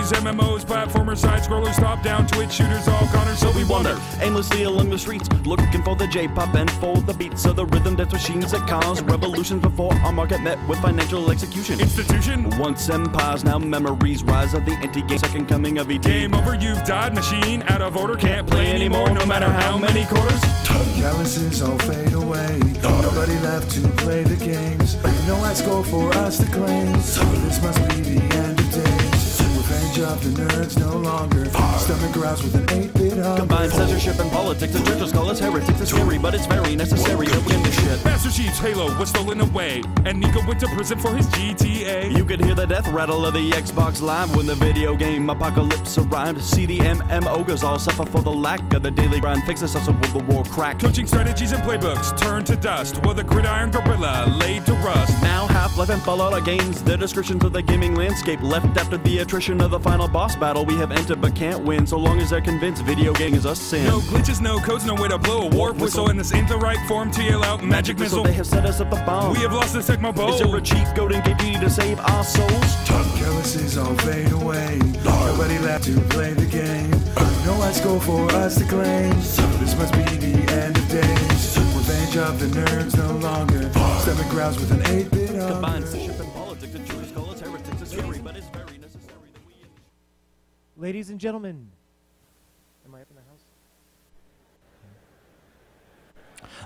RPGs, MMOs, platformers, side-scrollers, top-down, Twitch shooters, all Connors, so we wander aimlessly along the streets, looking for the J-pop and for the beats of the rhythm dance machines that cause revolutions before our market met with financial execution. Institution? Once empires, now memories rise of the anti-game, second coming of ET. Game over, you've died, machine, out of order, can't play anymore, no matter how many quarters. Calluses all fade away, nobody left to play the games. No high score for us to claim, so this must be the end of days. Revenge of the nerds no longer, stomach growls with an 8-bit hunger. Combine censorship and politics, the churches call us heretics. It's scary, but it's very necessary that we end this shit. Master Chief's Halo was stolen away, and Nico went to prison for his GTA. You could hear the death rattle of the Xbox Live when the video game apocalypse arrived. CDM ogres all suffer for the lack of the daily grind. Fix us up with the war crack. Coaching strategies and playbooks turned to dust, while the gridiron gorilla laid to rust. Now Half-Life and Fallout are games, the descriptions of the gaming landscape left after the attrition of the final boss battle. We have entered but can't win, so long as they're convinced video gaming is a sin. No glitches, no codes, no way to blow a warp whistle, and this ain't the right form. TL out, magic missile. They have set us up the bomb. We have lost the Tecmo Bowl. Is there a cheat code in KD to save our souls? Calluses all fade away, nobody left to play the game. No high score for us to claim, so this must be the end of days. Revenge of the nerds no longer, stomach growls with an 8-bit hunger. Combine censorship and politics, the churches call us heretics. It's scary, but it's very necessary that we... Ladies and gentlemen, am I up in the house?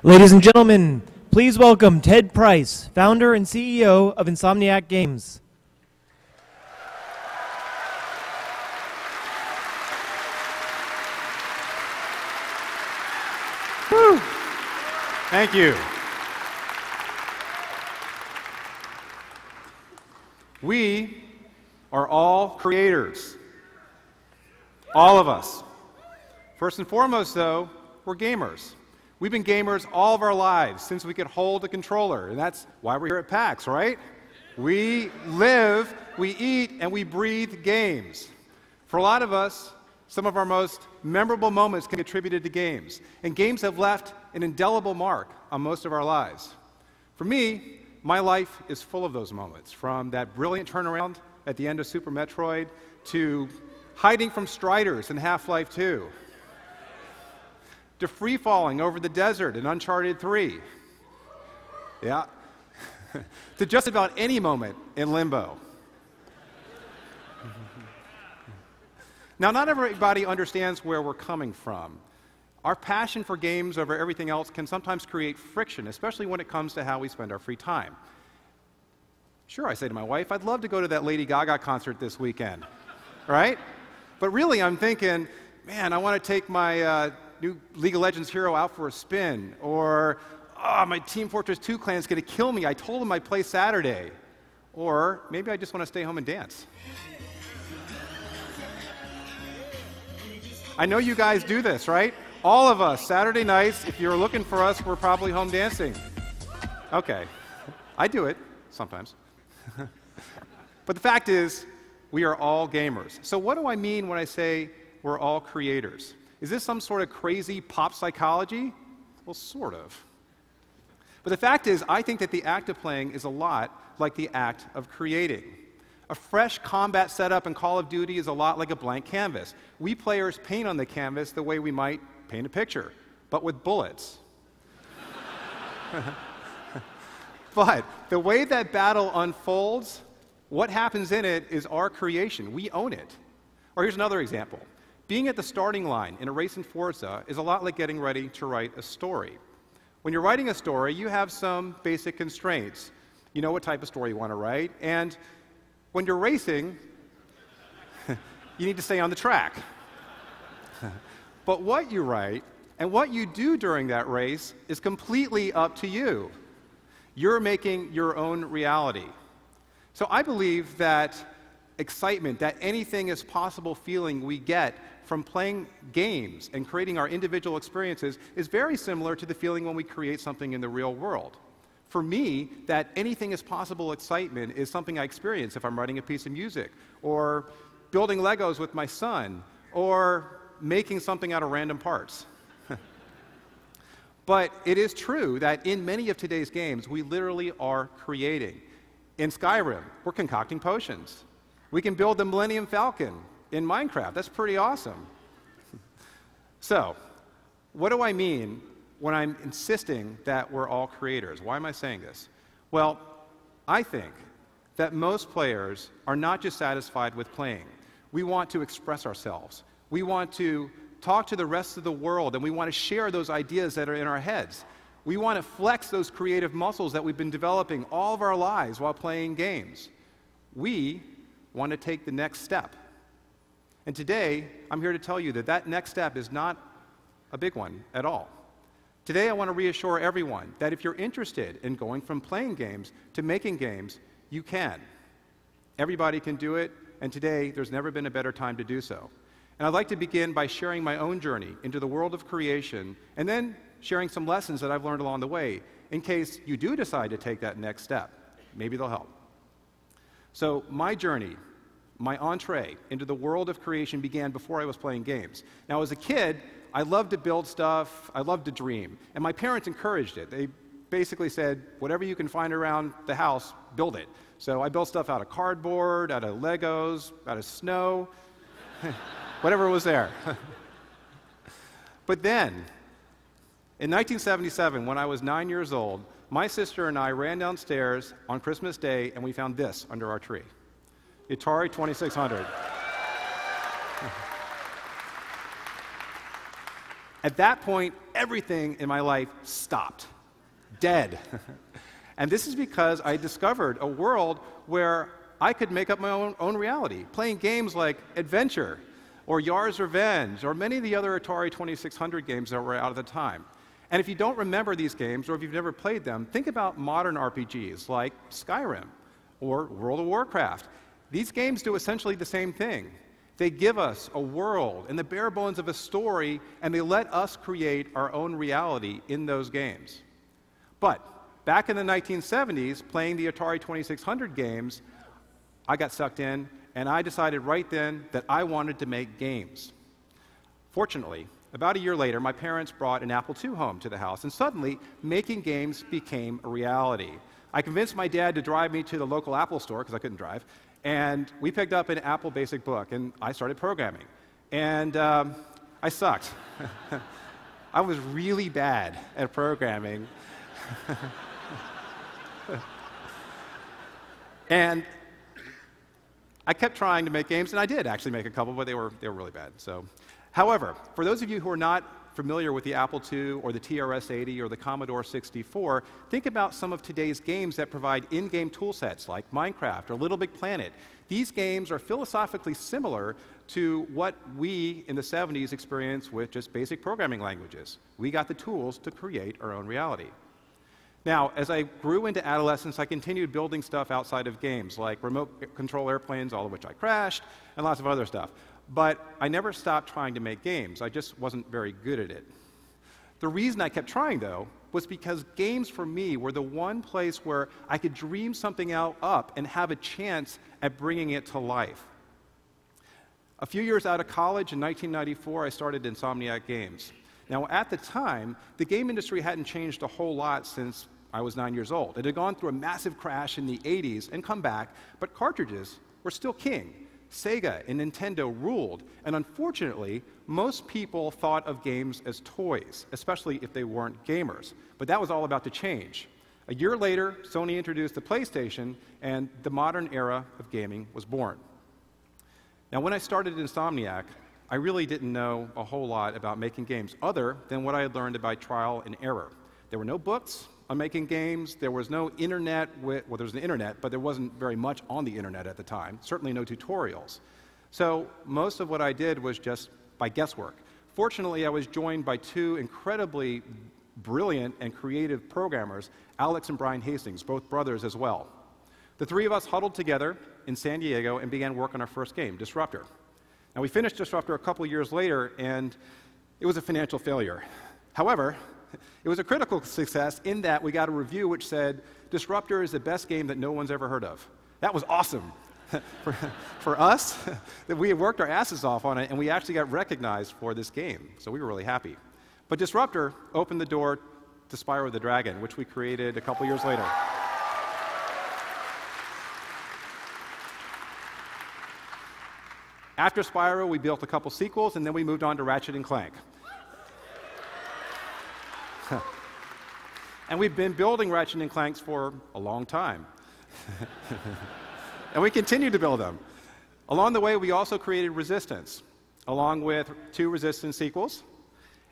Ladies and gentlemen, please welcome Ted Price, founder and CEO of Insomniac Games. Woo. Thank you. We are all creators. All of us. First and foremost, though, we're gamers. We've been gamers all of our lives since we could hold a controller, and that's why we're here at PAX, right? We live, we eat, and we breathe games. For a lot of us, some of our most memorable moments can be attributed to games, and games have left an indelible mark on most of our lives. For me, my life is full of those moments, from that brilliant turnaround at the end of Super Metroid to hiding from Striders in Half-Life 2, to free-falling over the desert in Uncharted 3, yeah, to just about any moment in Limbo. Now, not everybody understands where we're coming from. Our passion for games over everything else can sometimes create friction, especially when it comes to how we spend our free time. Sure, I say to my wife, I'd love to go to that Lady Gaga concert this weekend, right? But really, I'm thinking, man, I want to take my new League of Legends hero out for a spin, or, oh, my Team Fortress 2 clan's going to kill me. I told them I'd play Saturday. Or maybe I just want to stay home and dance. I know you guys do this, right? All of us, Saturday nights, if you're looking for us, we're probably home dancing. Okay. I do it sometimes. But the fact is, we are all gamers. So what do I mean when I say we're all creators? Is this some sort of crazy pop psychology? Well, sort of. But the fact is, I think that the act of playing is a lot like the act of creating. A fresh combat setup in Call of Duty is a lot like a blank canvas. We players paint on the canvas the way we might paint a picture, but with bullets. But the way that battle unfolds, what happens in it is our creation. We own it. Or here's another example. Being at the starting line in a race in Forza is a lot like getting ready to write a story. When you're writing a story, you have some basic constraints. You know what type of story you want to write, and when you're racing, you need to stay on the track. But what you write and what you do during that race is completely up to you. You're making your own reality. So I believe that excitement, that anything is possible feeling we get from playing games and creating our individual experiences is very similar to the feeling when we create something in the real world. For me, that anything is possible excitement is something I experience if I'm writing a piece of music, or building Legos with my son, or making something out of random parts. But it is true that in many of today's games, we literally are creating. In Skyrim, we're concocting potions. We can build the Millennium Falcon in Minecraft. That's pretty awesome. So, what do I mean when I'm insisting that we're all creators? Why am I saying this? Well, I think that most players are not just satisfied with playing. We want to express ourselves. We want to talk to the rest of the world, and we want to share those ideas that are in our heads. We want to flex those creative muscles that we've been developing all of our lives while playing games. We want to take the next step. And today, I'm here to tell you that that next step is not a big one at all. Today, I want to reassure everyone that if you're interested in going from playing games to making games, you can. Everybody can do it, and today, there's never been a better time to do so. And I'd like to begin by sharing my own journey into the world of creation, and then sharing some lessons that I've learned along the way, in case you do decide to take that next step. Maybe they'll help. So my journey, my entree into the world of creation began before I was playing games. Now, as a kid, I loved to build stuff, I loved to dream, and my parents encouraged it. They basically said, whatever you can find around the house, build it. So I built stuff out of cardboard, out of Legos, out of snow, whatever was there. But then, in 1977, when I was 9 years old, my sister and I ran downstairs on Christmas Day, and we found this under our tree, the Atari 2600. At that point, everything in my life stopped, dead. And this is because I discovered a world where I could make up my own reality, playing games like Adventure, or Yar's Revenge, or many of the other Atari 2600 games that were out at the time. And if you don't remember these games, or if you've never played them, think about modern RPGs like Skyrim or World of Warcraft. These games do essentially the same thing. They give us a world and the bare bones of a story, and they let us create our own reality in those games. But back in the 1970s, playing the Atari 2600 games, I got sucked in, and I decided right then that I wanted to make games. Fortunately, about a year later, my parents brought an Apple II home to the house, and suddenly, making games became a reality. I convinced my dad to drive me to the local Apple store, because I couldn't drive, and we picked up an Apple Basic book, and I started programming. And I sucked. I was really bad at programming. And I kept trying to make games, and I did actually make a couple, but they were really bad. So, however, for those of you who are not familiar with the Apple II or the TRS-80 or the Commodore 64, think about some of today's games that provide in-game tool sets like Minecraft or Little Big Planet. These games are philosophically similar to what we in the 70s experienced with just basic programming languages. We got the tools to create our own reality. Now, as I grew into adolescence, I continued building stuff outside of games, like remote control airplanes, all of which I crashed, and lots of other stuff. But I never stopped trying to make games. I just wasn't very good at it. The reason I kept trying, though, was because games for me were the one place where I could dream something up and have a chance at bringing it to life. A few years out of college, in 1994, I started Insomniac Games. Now, at the time, the game industry hadn't changed a whole lot since I was 9 years old. It had gone through a massive crash in the 80s and come back, but cartridges were still king. Sega and Nintendo ruled, and unfortunately, most people thought of games as toys, especially if they weren't gamers. But that was all about to change. A year later, Sony introduced the PlayStation, and the modern era of gaming was born. Now, when I started Insomniac, I really didn't know a whole lot about making games, other than what I had learned by trial and error. There were no books on making games. There was no internet. Well, there was the internet, but there wasn't very much on the internet at the time, certainly no tutorials. So most of what I did was just by guesswork. Fortunately, I was joined by two incredibly brilliant and creative programmers, Alex and Brian Hastings, both brothers as well. The three of us huddled together in San Diego and began work on our first game, Disruptor. Now, we finished Disruptor a couple years later, and it was a financial failure. However, it was a critical success in that we got a review which said, Disruptor is the best game that no one's ever heard of. That was awesome. For us, that we had worked our asses off on it, and we actually got recognized for this game, so we were really happy. But Disruptor opened the door to Spyro the Dragon, which we created a couple years later. After Spyro, we built a couple sequels, and then we moved on to Ratchet and Clank. And we've been building Ratchet and Clanks for a long time. And we continue to build them. Along the way, we also created Resistance, along with 2 Resistance sequels.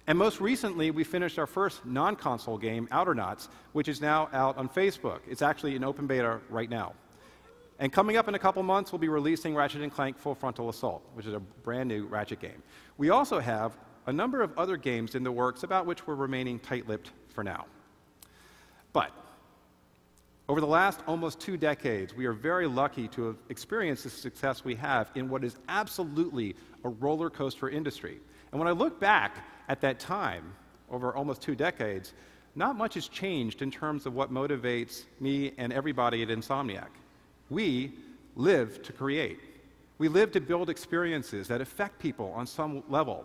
And most recently, we finished our first non-console game, Outernauts, which is now out on Facebook. It's actually in open beta right now. And coming up in a couple months, we'll be releasing Ratchet & Clank Full Frontal Assault, which is a brand new Ratchet game. We also have a number of other games in the works about which we're remaining tight-lipped for now. But over the last almost 2 decades, we are very lucky to have experienced the success we have in what is absolutely a roller coaster industry. And when I look back at that time, over almost 2 decades, not much has changed in terms of what motivates me and everybody at Insomniac. We live to create. We live to build experiences that affect people on some level.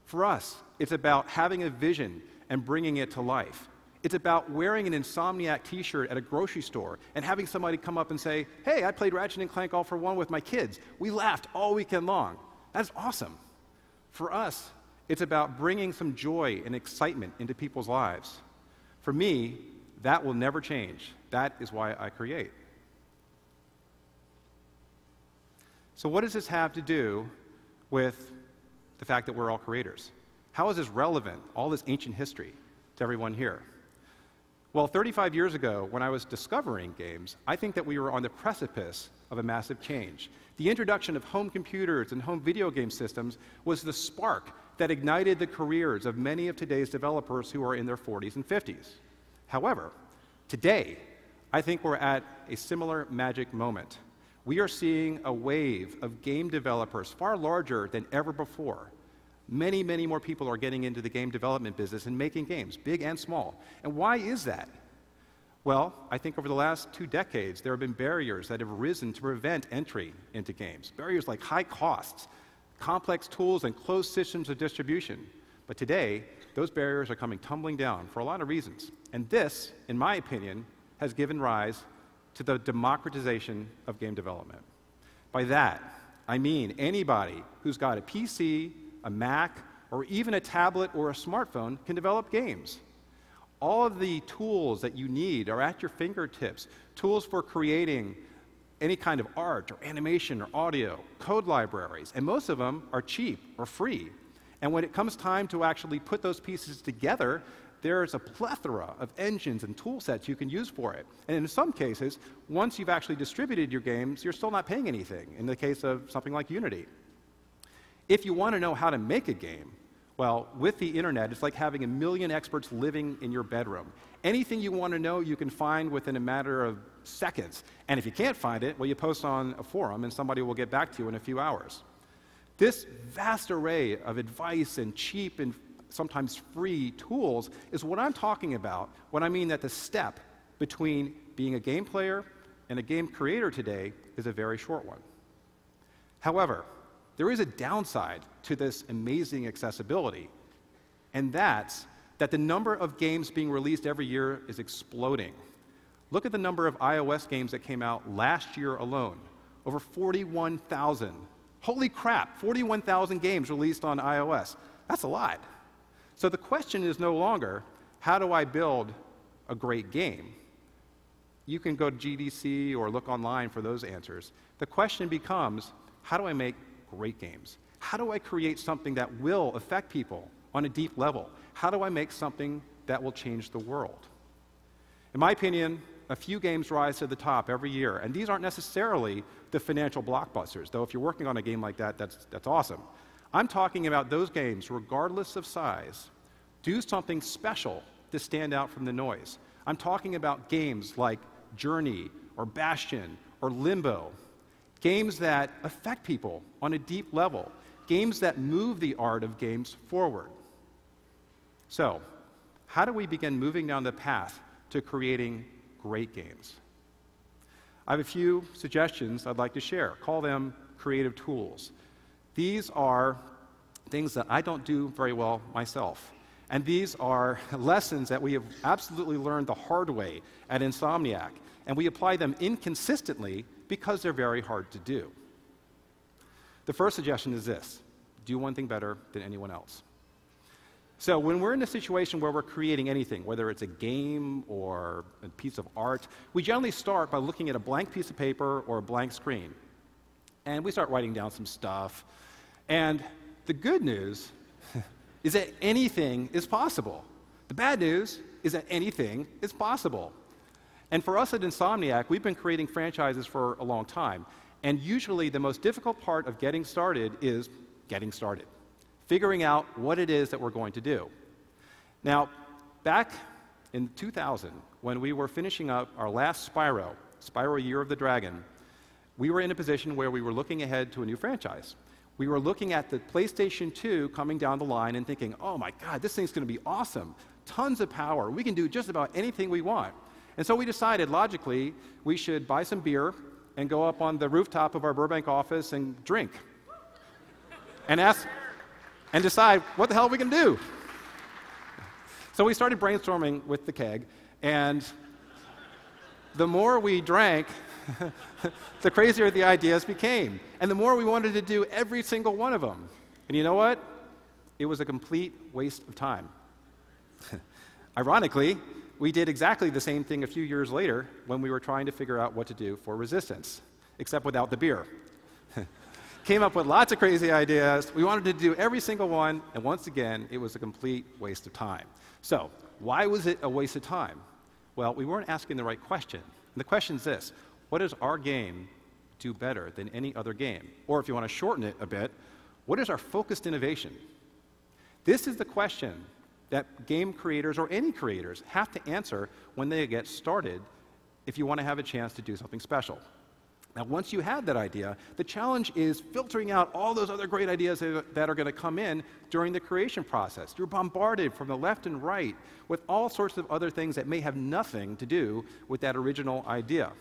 For us, it's about having a vision and bringing it to life. It's about wearing an Insomniac t-shirt at a grocery store and having somebody come up and say, hey, I played Ratchet & Clank All for One with my kids. We laughed all weekend long. That's awesome. For us, it's about bringing some joy and excitement into people's lives. For me, that will never change. That is why I create. So what does this have to do with the fact that we're all creators? How is this relevant, all this ancient history, to everyone here? Well, 35 years ago, when I was discovering games, I think that we were on the precipice of a massive change. The introduction of home computers and home video game systems was the spark that ignited the careers of many of today's developers who are in their 40s and 50s. However, today, I think we're at a similar magic moment. We are seeing a wave of game developers far larger than ever before. Many, many more people are getting into the game development business and making games, big and small. And why is that? Well, I think over the last 2 decades, there have been barriers that have risen to prevent entry into games. Barriers like high costs, complex tools, and closed systems of distribution. But today, those barriers are coming tumbling down for a lot of reasons. And this, in my opinion, has given rise to the democratization of game development. By that, I mean anybody who's got a PC, a Mac, or even a tablet or a smartphone can develop games. All of the tools that you need are at your fingertips. Tools for creating any kind of art or animation or audio, code libraries, and most of them are cheap or free. And when it comes time to actually put those pieces together, there's a plethora of engines and tool sets you can use for it. And in some cases, once you've actually distributed your games, you're still not paying anything, in the case of something like Unity. If you want to know how to make a game, well, with the internet, it's like having 1 million experts living in your bedroom. Anything you want to know, you can find within a matter of seconds. And if you can't find it, well, you post on a forum and somebody will get back to you in a few hours. This vast array of advice and cheap and sometimes free tools is what I'm talking about when I mean that the step between being a game player and a game creator today is a very short one. However, there is a downside to this amazing accessibility, and that's that the number of games being released every year is exploding. Look at the number of iOS games that came out last year alone, over 41,000. Holy crap, 41,000 games released on iOS. That's a lot. So the question is no longer, how do I build a great game? You can go to GDC or look online for those answers. The question becomes, how do I make great games? How do I create something that will affect people on a deep level? How do I make something that will change the world? In my opinion, a few games rise to the top every year, and these aren't necessarily the financial blockbusters, though if you're working on a game like that, that's awesome. I'm talking about those games, regardless of size, do something special to stand out from the noise. I'm talking about games like Journey or Bastion or Limbo, games that affect people on a deep level, games that move the art of games forward. So, how do we begin moving down the path to creating great games? I have a few suggestions I'd like to share. Call them creative tools. These are things that I don't do very well myself. And these are lessons that we have absolutely learned the hard way at Insomniac. And we apply them inconsistently because they're very hard to do. The first suggestion is this: do one thing better than anyone else. So when we're in a situation where we're creating anything, whether it's a game or a piece of art, we generally start by looking at a blank piece of paper or a blank screen. And we start writing down some stuff. And the good news is that anything is possible. The bad news is that anything is possible. And for us at Insomniac, we've been creating franchises for a long time. And usually the most difficult part of getting started is getting started, figuring out what it is that we're going to do. Now, back in 2000, when we were finishing up our last Spyro Year of the Dragon, we were in a position where we were looking ahead to a new franchise. We were looking at the PlayStation 2 coming down the line and thinking, oh my God, this thing's going to be awesome. Tons of power. We can do just about anything we want. And so we decided, logically, we should buy some beer and go up on the rooftop of our Burbank office and drink. And decide, what the hell are we going to do? So we started brainstorming with the keg, and the more we drank, the crazier the ideas became. And the more we wanted to do every single one of them. And you know what? It was a complete waste of time. Ironically, we did exactly the same thing a few years later when we were trying to figure out what to do for Resistance, except without the beer. Came up with lots of crazy ideas. We wanted to do every single one, and once again, it was a complete waste of time. So, why was it a waste of time? Well, we weren't asking the right question. And the question is this: what does our game do better than any other game? Or if you want to shorten it a bit, what is our focused innovation? This is the question that game creators or any creators have to answer when they get started if you want to have a chance to do something special. Now, once you have that idea, the challenge is filtering out all those other great ideas that are going to come in during the creation process. You're bombarded from the left and right with all sorts of other things that may have nothing to do with that original idea.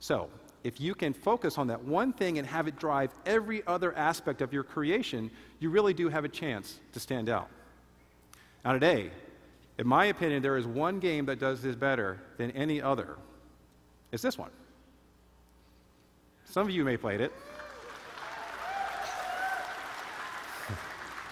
So, if you can focus on that one thing and have it drive every other aspect of your creation, you really do have a chance to stand out. Now today, in my opinion, there is one game that does this better than any other. It's this one. Some of you may have played it.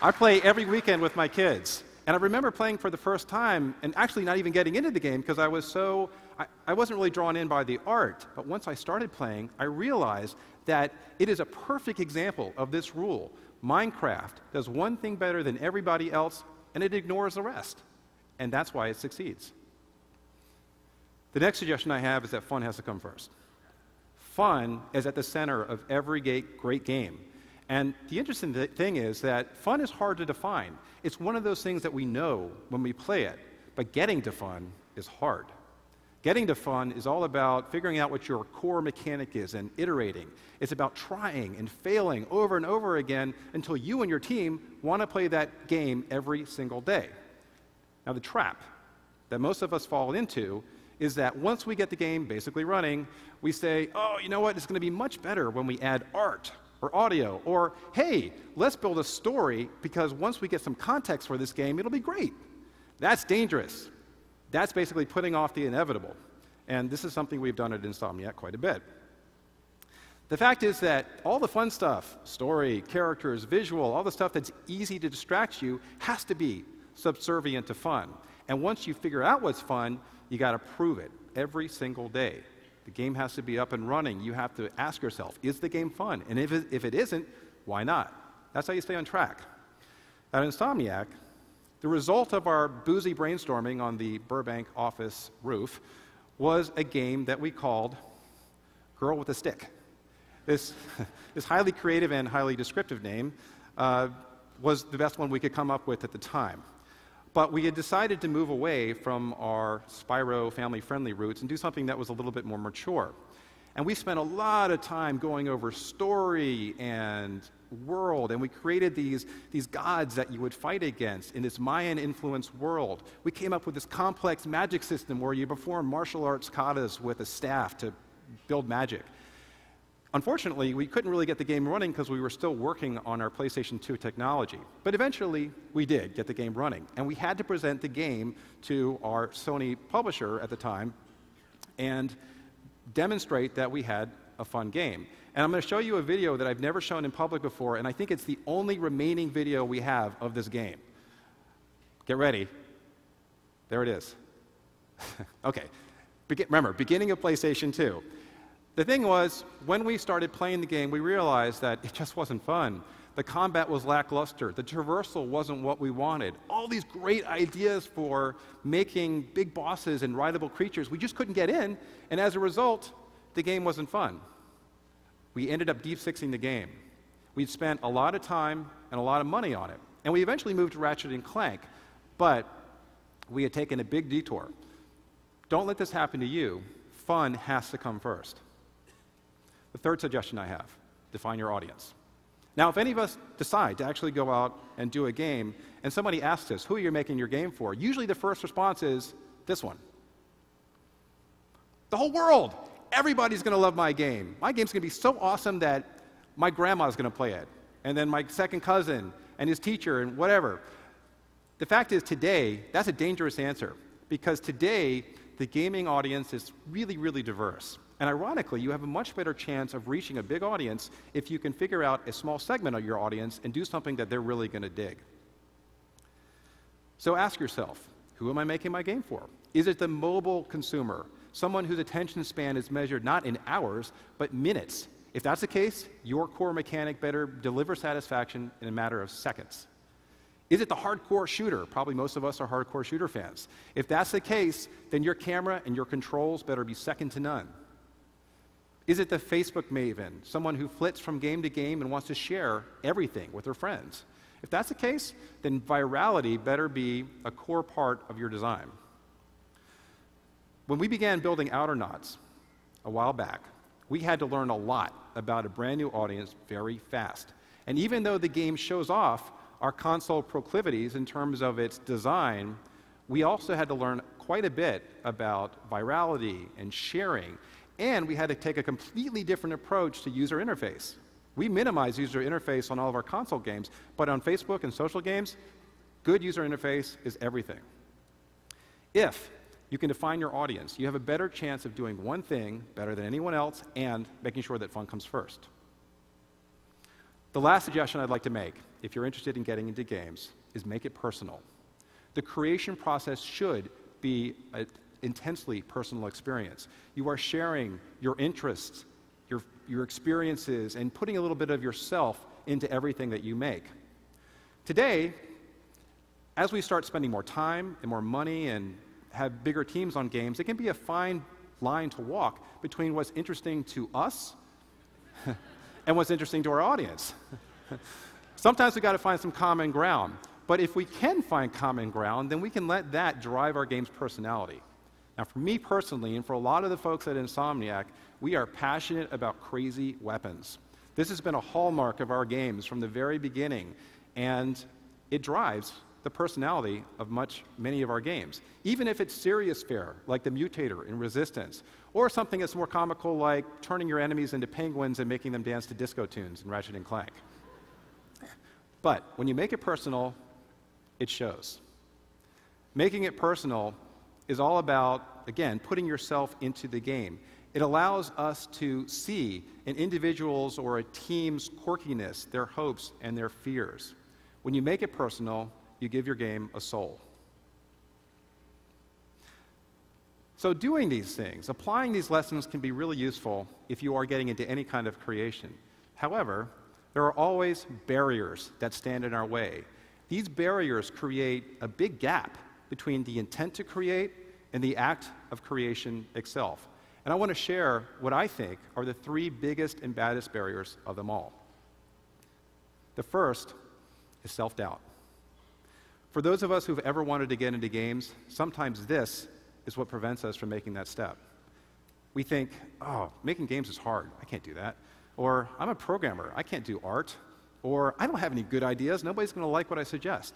I play every weekend with my kids. And I remember playing for the first time and actually not even getting into the game because I wasn't really drawn in by the art. But once I started playing, I realized that it is a perfect example of this rule. Minecraft does one thing better than everybody else, and it ignores the rest. And that's why it succeeds. The next suggestion I have is that fun has to come first. Fun is at the center of every great game. And the interesting thing is that fun is hard to define. It's one of those things that we know when we play it, but getting to fun is hard. Getting to fun is all about figuring out what your core mechanic is and iterating. It's about trying and failing over and over again until you and your team want to play that game every single day. Now, the trap that most of us fall into is that once we get the game basically running, we say, oh, you know what, it's going to be much better when we add art or audio, or hey, let's build a story because once we get some context for this game, it'll be great. That's dangerous. That's basically putting off the inevitable. And this is something we've done at Insomniac quite a bit. The fact is that all the fun stuff, story, characters, visual, all the stuff that's easy to distract you has to be subservient to fun. And once you figure out what's fun, you got to prove it every single day. The game has to be up and running. You have to ask yourself, is the game fun? And if it isn't, why not? That's how you stay on track. At Insomniac, the result of our boozy brainstorming on the Burbank office roof was a game that we called Girl with a Stick. This highly creative and highly descriptive name was the best one we could come up with at the time. But we had decided to move away from our Spyro family-friendly roots and do something that was a little bit more mature. And we spent a lot of time going over story and world, and we created these gods that you would fight against in this Mayan-influenced world. We came up with this complex magic system where you perform martial arts katas with a staff to build magic. Unfortunately, we couldn't really get the game running because we were still working on our PlayStation 2 technology. But eventually, we did get the game running. And we had to present the game to our Sony publisher at the time and demonstrate that we had a fun game. And I'm going to show you a video that I've never shown in public before, and I think it's the only remaining video we have of this game. Get ready. There it is. Okay. Remember, beginning of PlayStation 2. The thing was, when we started playing the game, we realized that it just wasn't fun. The combat was lackluster. The traversal wasn't what we wanted. All these great ideas for making big bosses and rideable creatures, we just couldn't get in, and as a result, the game wasn't fun. We ended up deep-sixing the game. We'd spent a lot of time and a lot of money on it, and we eventually moved to Ratchet & Clank, but we had taken a big detour. Don't let this happen to you. Fun has to come first. The third suggestion I have, define your audience. Now, if any of us decide to actually go out and do a game, and somebody asks us, who are you making your game for? Usually the first response is this one. The whole world. Everybody's going to love my game. My game's going to be so awesome that my grandma's going to play it, and then my second cousin, and his teacher, and whatever. The fact is, today, that's a dangerous answer, because today, the gaming audience is really, really diverse. And ironically, you have a much better chance of reaching a big audience if you can figure out a small segment of your audience and do something that they're really going to dig. So ask yourself, who am I making my game for? Is it the mobile consumer, someone whose attention span is measured not in hours, but minutes? If that's the case, your core mechanic better deliver satisfaction in a matter of seconds. Is it the hardcore shooter? Probably most of us are hardcore shooter fans. If that's the case, then your camera and your controls better be second to none. Is it the Facebook maven, someone who flits from game to game and wants to share everything with their friends? If that's the case, then virality better be a core part of your design. When we began building Outernauts a while back, we had to learn a lot about a brand new audience very fast. And even though the game shows off our console proclivities in terms of its design, we also had to learn quite a bit about virality and sharing, and we had to take a completely different approach to user interface. We minimize user interface on all of our console games, but on Facebook and social games, good user interface is everything. If you can define your audience, you have a better chance of doing one thing better than anyone else and making sure that fun comes first. The last suggestion I'd like to make, if you're interested in getting into games, is make it personal. The creation process should be an intensely personal experience. You are sharing your interests, your experiences, and putting a little bit of yourself into everything that you make. Today, as we start spending more time and more money and have bigger teams on games, it can be a fine line to walk between what's interesting to us and what's interesting to our audience. Sometimes we've got to find some common ground. But if we can find common ground, then we can let that drive our game's personality. Now, for me personally, and for a lot of the folks at Insomniac, we are passionate about crazy weapons. This has been a hallmark of our games from the very beginning, and it drives the personality of many of our games. Even if it's serious fare, like the Mutator in Resistance, or something that's more comical like turning your enemies into penguins and making them dance to disco tunes in Ratchet & Clank. But when you make it personal, it shows. Making it personal is all about, again, putting yourself into the game. It allows us to see an individual's or a team's quirkiness, their hopes, and their fears. When you make it personal, you give your game a soul. So doing these things, applying these lessons can be really useful if you are getting into any kind of creation. However, there are always barriers that stand in our way. These barriers create a big gap between the intent to create and the act of creation itself. And I want to share what I think are the three biggest and baddest barriers of them all. The first is self-doubt. For those of us who've ever wanted to get into games, sometimes this is what prevents us from making that step. We think, oh, making games is hard. I can't do that. Or, I'm a programmer. I can't do art. Or, I don't have any good ideas. Nobody's going to like what I suggest.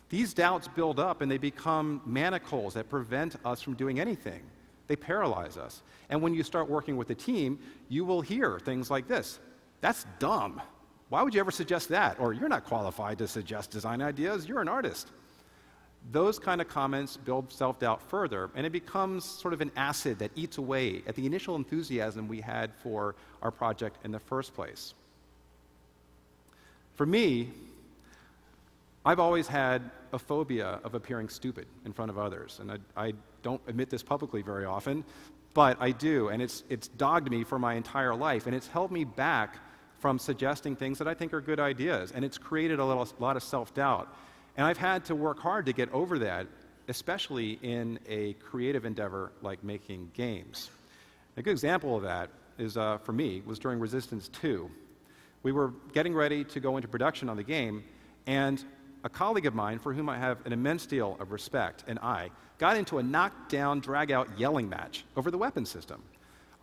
These doubts build up and they become manacles that prevent us from doing anything. They paralyze us. And when you start working with a team, you will hear things like this. That's dumb. Why would you ever suggest that? Or, you're not qualified to suggest design ideas. You're an artist. those kind of comments build self-doubt further, and it becomes sort of an acid that eats away at the initial enthusiasm we had for our project in the first place. For me, I've always had a phobia of appearing stupid in front of others, and I don't admit this publicly very often, but I do, and it's dogged me for my entire life, and it's held me back from suggesting things that I think are good ideas, and it's created a lot of self-doubt. And I've had to work hard to get over that, especially in a creative endeavor like making games. A good example of that is, for me, was during Resistance 2. We were getting ready to go into production on the game, and a colleague of mine, for whom I have an immense deal of respect, and I, got into a knockdown, drag-out yelling match over the weapon system.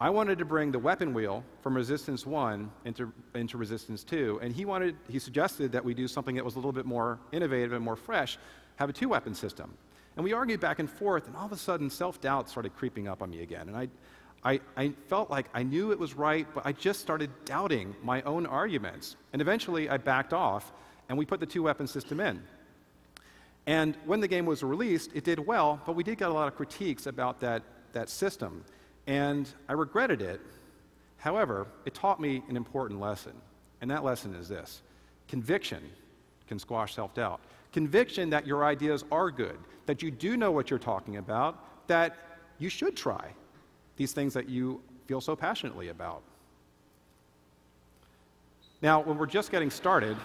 I wanted to bring the weapon wheel from Resistance 1 into Resistance 2, and he suggested that we do something that was a little bit more innovative and more fresh, have a two-weapon system. And we argued back and forth, and all of a sudden, self-doubt started creeping up on me again. And I felt like I knew it was right, but I just started doubting my own arguments. And eventually, I backed off, and we put the two-weapon system in. And when the game was released, it did well, but we did get a lot of critiques about that system. And I regretted it. However, it taught me an important lesson, and that lesson is this: conviction can squash self-doubt. Conviction that your ideas are good, that you do know what you're talking about, that you should try these things that you feel so passionately about. Now, when we're just getting started,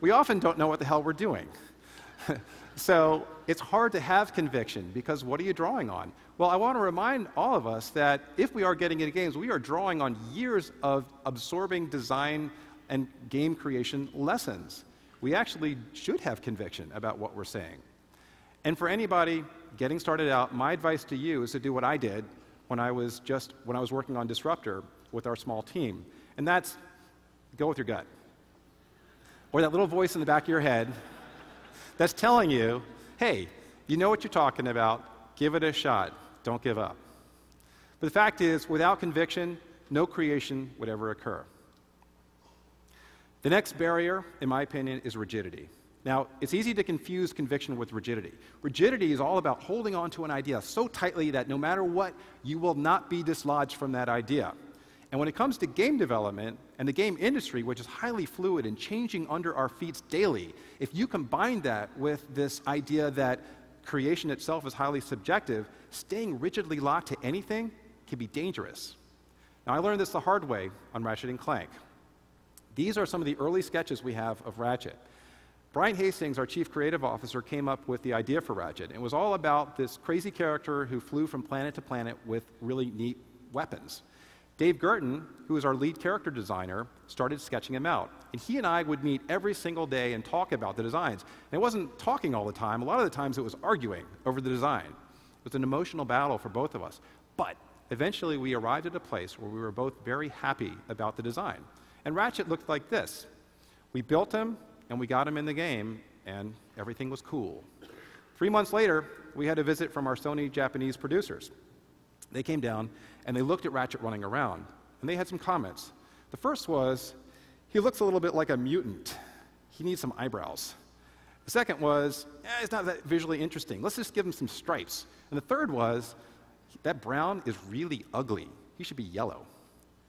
we often don't know what the hell we're doing. So it's hard to have conviction, because what are you drawing on? Well, I want to remind all of us that if we are getting into games, we are drawing on years of absorbing design and game creation lessons. We actually should have conviction about what we're saying. And for anybody getting started out, my advice to you is to do what I did when I was working on Disruptor with our small team, and that's go with your gut. Or that little voice in the back of your head that's telling you, hey, you know what you're talking about, give it a shot, don't give up. But the fact is, without conviction, no creation would ever occur. The next barrier, in my opinion, is rigidity. Now, it's easy to confuse conviction with rigidity. Rigidity is all about holding on to an idea so tightly that no matter what, you will not be dislodged from that idea. And when it comes to game development and the game industry, which is highly fluid and changing under our feet daily, if you combine that with this idea that creation itself is highly subjective, staying rigidly locked to anything can be dangerous. Now, I learned this the hard way on Ratchet & Clank. These are some of the early sketches we have of Ratchet. Brian Hastings, our chief creative officer, came up with the idea for Ratchet. It was all about this crazy character who flew from planet to planet with really neat weapons. Dave Gerton, who is our lead character designer, started sketching him out. And he and I would meet every single day and talk about the designs. And it wasn't talking all the time. A lot of the times it was arguing over the design. It was an emotional battle for both of us. But eventually we arrived at a place where we were both very happy about the design. And Ratchet looked like this. We built him, and we got him in the game, and everything was cool. 3 months later, we had a visit from our Sony Japanese producers. They came down, and they looked at Ratchet running around, and they had some comments. The first was, he looks a little bit like a mutant. He needs some eyebrows. The second was, it's not that visually interesting. Let's just give him some stripes. And the third was, that brown is really ugly. He should be yellow.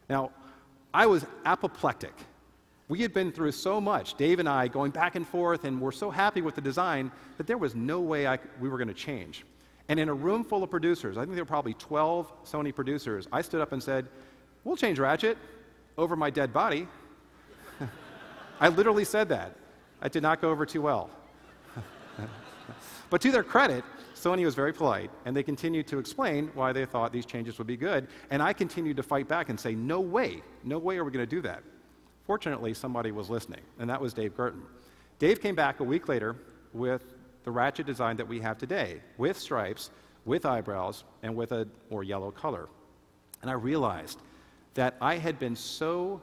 Now, I was apoplectic. We had been through so much, Dave and I, going back and forth, and we're so happy with the design that there was no way we were going to change. And in a room full of producers, I think there were probably 12 Sony producers, I stood up and said, we'll change Ratchet over my dead body. I literally said that. It did not go over too well. But to their credit, Sony was very polite, and they continued to explain why they thought these changes would be good, and I continued to fight back and say, no way are we going to do that. Fortunately, somebody was listening, and that was Dave Gerton. Dave came back a week later with the Ratchet design that we have today, with stripes, with eyebrows, and with a more yellow color. And I realized that I had been so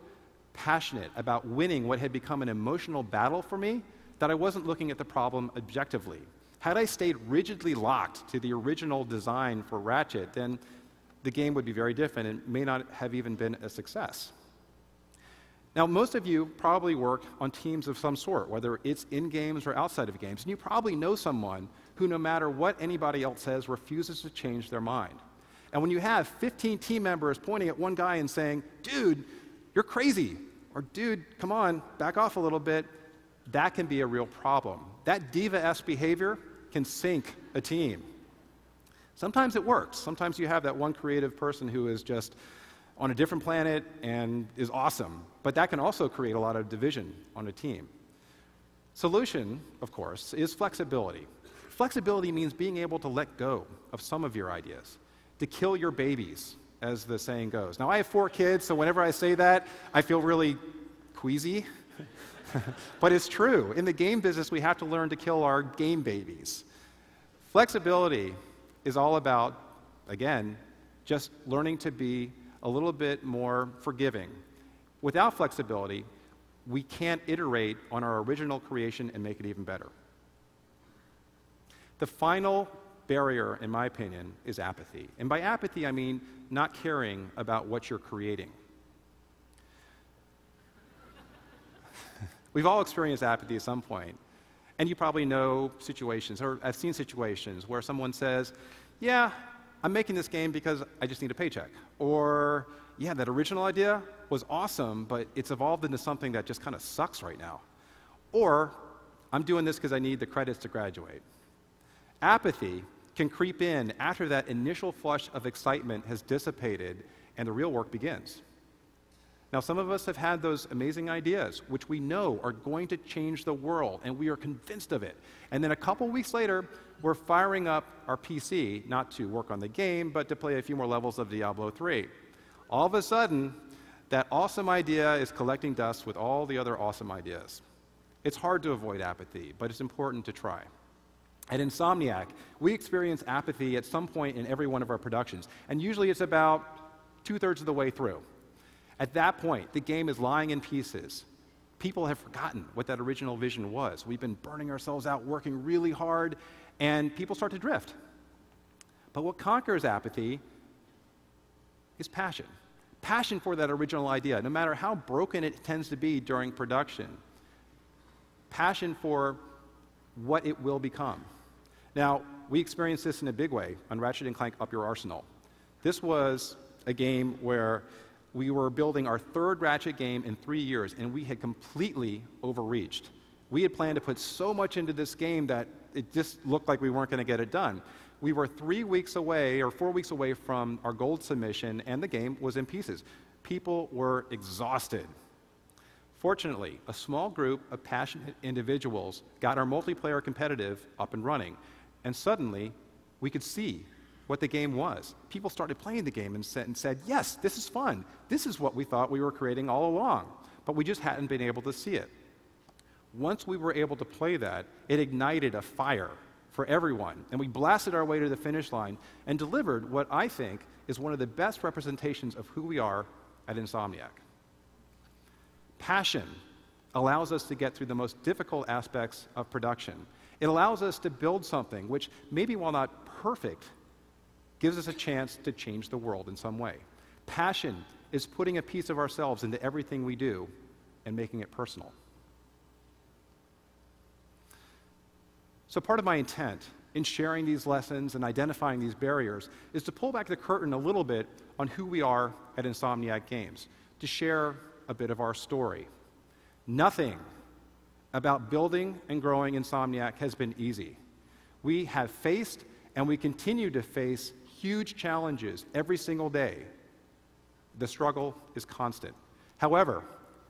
passionate about winning what had become an emotional battle for me that I wasn't looking at the problem objectively. Had I stayed rigidly locked to the original design for Ratchet, then the game would be very different and may not have even been a success. Now, most of you probably work on teams of some sort, whether it's in games or outside of games, and you probably know someone who, no matter what anybody else says, refuses to change their mind. And when you have 15 team members pointing at one guy and saying, dude, you're crazy, or dude, come on, back off a little bit, that can be a real problem. That diva-esque behavior can sink a team. Sometimes it works. Sometimes you have that one creative person who is just on a different planet and is awesome, but that can also create a lot of division on a team. Solution, of course, is flexibility. Flexibility means being able to let go of some of your ideas, to kill your babies, as the saying goes. Now, I have 4 kids, so whenever I say that, I feel really queasy. But it's true. In the game business, we have to learn to kill our game babies. Flexibility is all about, again, just learning to be a little bit more forgiving. Without flexibility, we can't iterate on our original creation and make it even better. The final barrier, in my opinion, is apathy. And by apathy, I mean not caring about what you're creating. We've all experienced apathy at some point. And you probably know situations, or I've seen situations where someone says, yeah, I'm making this game because I just need a paycheck. Or, yeah, that original idea was awesome, but it's evolved into something that just kind of sucks right now. Or, I'm doing this because I need the credits to graduate. Apathy can creep in after that initial flush of excitement has dissipated and the real work begins. Now, some of us have had those amazing ideas, which we know are going to change the world, and we are convinced of it. And then a couple weeks later, we're firing up our PC, not to work on the game, but to play a few more levels of Diablo 3. All of a sudden, that awesome idea is collecting dust with all the other awesome ideas. It's hard to avoid apathy, but it's important to try. At Insomniac, we experience apathy at some point in every one of our productions, and usually it's about 2/3 of the way through. At that point, the game is lying in pieces. People have forgotten what that original vision was. We've been burning ourselves out, working really hard, and people start to drift. But what conquers apathy is passion. Passion for that original idea, no matter how broken it tends to be during production. Passion for what it will become. Now, we experienced this in a big way on Ratchet & Clank Up Your Arsenal. This was a game where we were building our 3rd Ratchet game in 3 years, and we had completely overreached. We had planned to put so much into this game that it just looked like we weren't going to get it done. We were 3 weeks away, or 4 weeks away from our gold submission, and the game was in pieces. People were exhausted. Fortunately, a small group of passionate individuals got our multiplayer competitive up and running, and suddenly we could see what the game was. People started playing the game and said, yes, this is fun. This is what we thought we were creating all along, but we just hadn't been able to see it. Once we were able to play that, it ignited a fire for everyone, and we blasted our way to the finish line and delivered what I think is one of the best representations of who we are at Insomniac. Passion allows us to get through the most difficult aspects of production. It allows us to build something which, maybe while not perfect, gives us a chance to change the world in some way. Passion is putting a piece of ourselves into everything we do and making it personal. So part of my intent in sharing these lessons and identifying these barriers is to pull back the curtain a little bit on who we are at Insomniac Games, to share a bit of our story. Nothing about building and growing Insomniac has been easy. We have faced and we continue to face huge challenges every single day. The struggle is constant. However,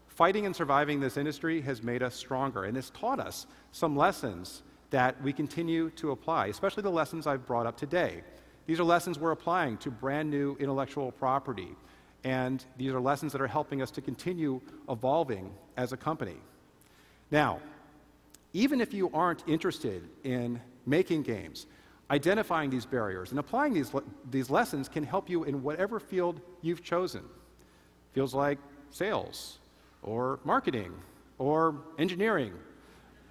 fighting and surviving this industry has made us stronger, and it's taught us some lessons that we continue to apply, especially the lessons I've brought up today. These are lessons we're applying to brand new intellectual property, and these are lessons that are helping us to continue evolving as a company. Now, even if you aren't interested in making games, identifying these barriers and applying these lessons can help you in whatever field you've chosen. Feels like sales, or marketing, or engineering,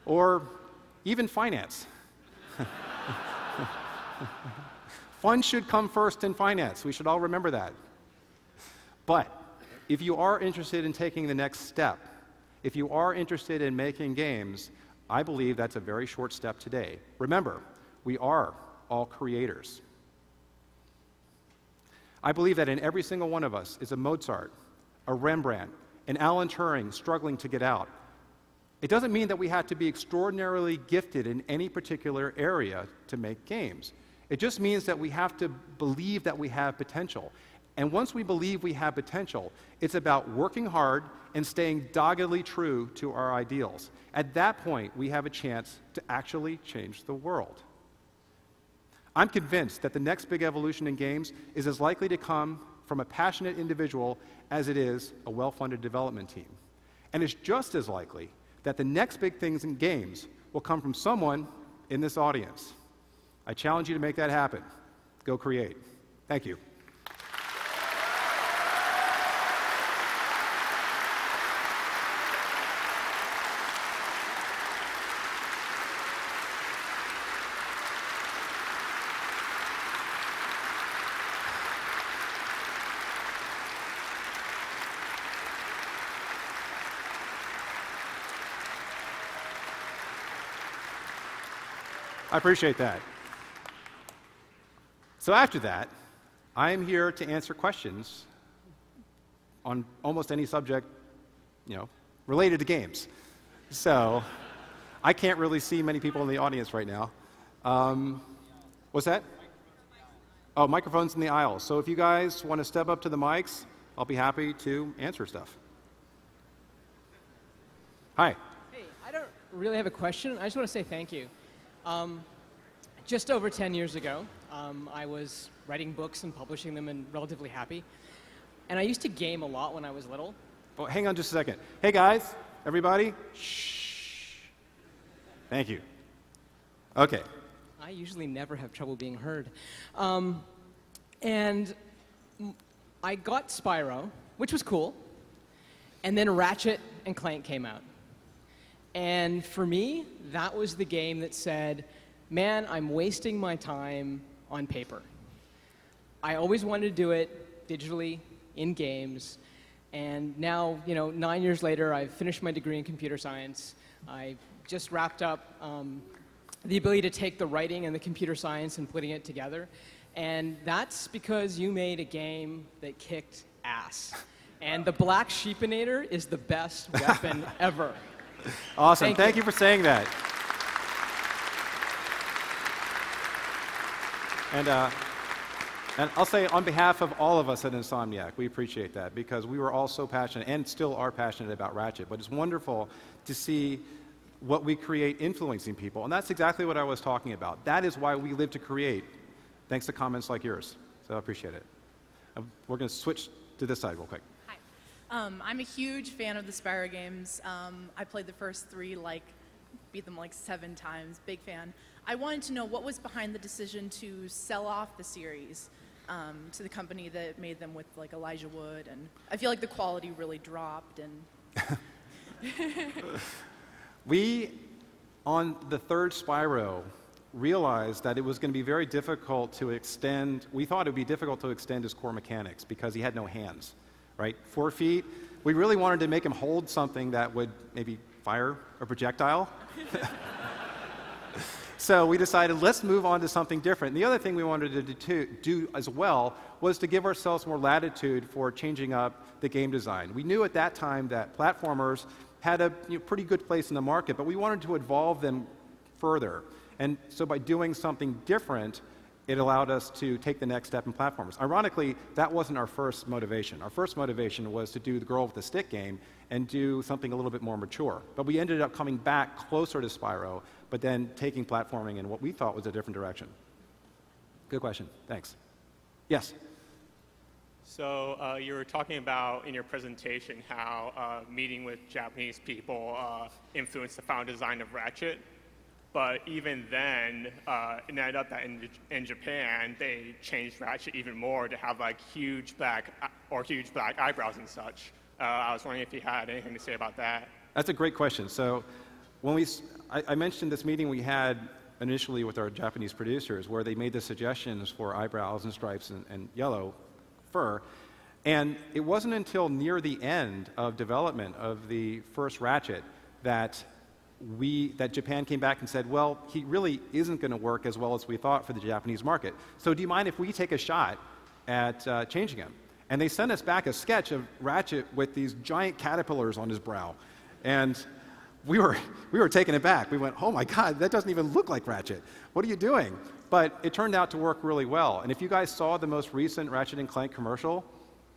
or even finance. Fun should come first in finance. We should all remember that. But if you are interested in taking the next step, if you are interested in making games, I believe that's a very short step today. Remember, we are all creators. I believe that in every single one of us is a Mozart, a Rembrandt, an Alan Turing struggling to get out. It doesn't mean that we have to be extraordinarily gifted in any particular area to make games. It just means that we have to believe that we have potential. And once we believe we have potential, it's about working hard and staying doggedly true to our ideals. At that point, we have a chance to actually change the world. I'm convinced that the next big evolution in games is as likely to come from a passionate individual as it is a well-funded development team. And it's just as likely that the next big things in games will come from someone in this audience. I challenge you to make that happen. Go create. Thank you. I appreciate that. So after that, I am here to answer questions on almost any subject, related to games. So I can't really see many people in the audience right now. What's that? Oh, microphones in the aisle. So if you guys want to step up to the mics, I'll be happy to answer stuff. Hi. Hey, I don't really have a question. I just want to say thank you. Just over 10 years ago, I was writing books and publishing them and relatively happy. And I used to game a lot when I was little. Oh, hang on just a second. Hey guys, everybody. Shh. Thank you. Okay. I usually never have trouble being heard. And I got Spyro, which was cool. And then Ratchet and Clank came out. And for me, that was the game that said, man, I'm wasting my time on paper. I always wanted to do it digitally, in games, and now, 9 years later, I've finished my degree in computer science. I just wrapped up the ability to take the writing and the computer science and putting it together, and that's because you made a game that kicked ass. And the Black Sheepinator is the best weapon ever. Awesome. Thank you for saying that. And I'll say on behalf of all of us at Insomniac, we appreciate that because we were all so passionate and still are passionate about Ratchet. But it's wonderful to see what we create influencing people. And that's exactly what I was talking about. That is why we live to create, thanks to comments like yours. So I appreciate it. We're going to switch to this side real quick. Hi. I'm a huge fan of the Spyro games. I played the first 3, beat them 7 times. Big fan. I wanted to know what was behind the decision to sell off the series to the company that made them with Elijah Wood, and I feel like the quality really dropped. And we, on the third Spyro, realized that it was going to be very difficult to extend. We thought it would be difficult to extend his core mechanics because he had no hands, right? 4 feet. We really wanted to make him hold something that would maybe fire a projectile. So we decided, let's move on to something different. And the other thing we wanted to do as well was to give ourselves more latitude for changing up the game design. We knew at that time that platformers had a pretty good place in the market, but we wanted to evolve them further. And so by doing something different, it allowed us to take the next step in platformers. Ironically, that wasn't our first motivation. Our first motivation was to do the Girl with the Stick game and do something a little bit more mature. But we ended up coming back closer to Spyro, but then taking platforming in what we thought was a different direction. Good question. Thanks. Yes? So you were talking about in your presentation how meeting with Japanese people influenced the final design of Ratchet. But even then, it ended up that in Japan, they changed Ratchet even more to have huge black eyebrows and such. I was wondering if you had anything to say about that. That's a great question. So when I mentioned this meeting we had initially with our Japanese producers where they made the suggestions for eyebrows and stripes and yellow fur. And it wasn't until near the end of development of the first Ratchet that Japan came back and said, well, he really isn't going to work as well as we thought for the Japanese market. So do you mind if we take a shot at changing him? And they sent us back a sketch of Ratchet with these giant caterpillars on his brow. And we were taken aback. We went, oh my God, that doesn't even look like Ratchet. What are you doing? But it turned out to work really well. And if you guys saw the most recent Ratchet & Clank commercial,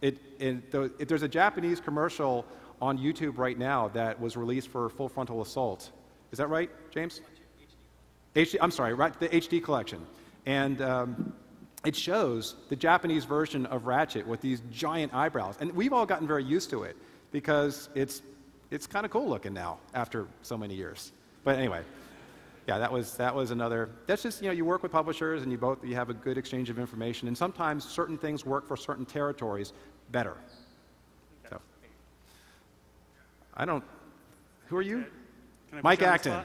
there's a Japanese commercial on YouTube right now that was released for Full Frontal Assault. Is that right, James? I'm sorry, right, the HD collection. And it shows the Japanese version of Ratchet with these giant eyebrows. And we've all gotten very used to it because it's kind of cool looking now after so many years. But anyway, yeah, that was another. That's just, you work with publishers and you have a good exchange of information, and sometimes certain things work for certain territories better. So, who are you? Mike Acton.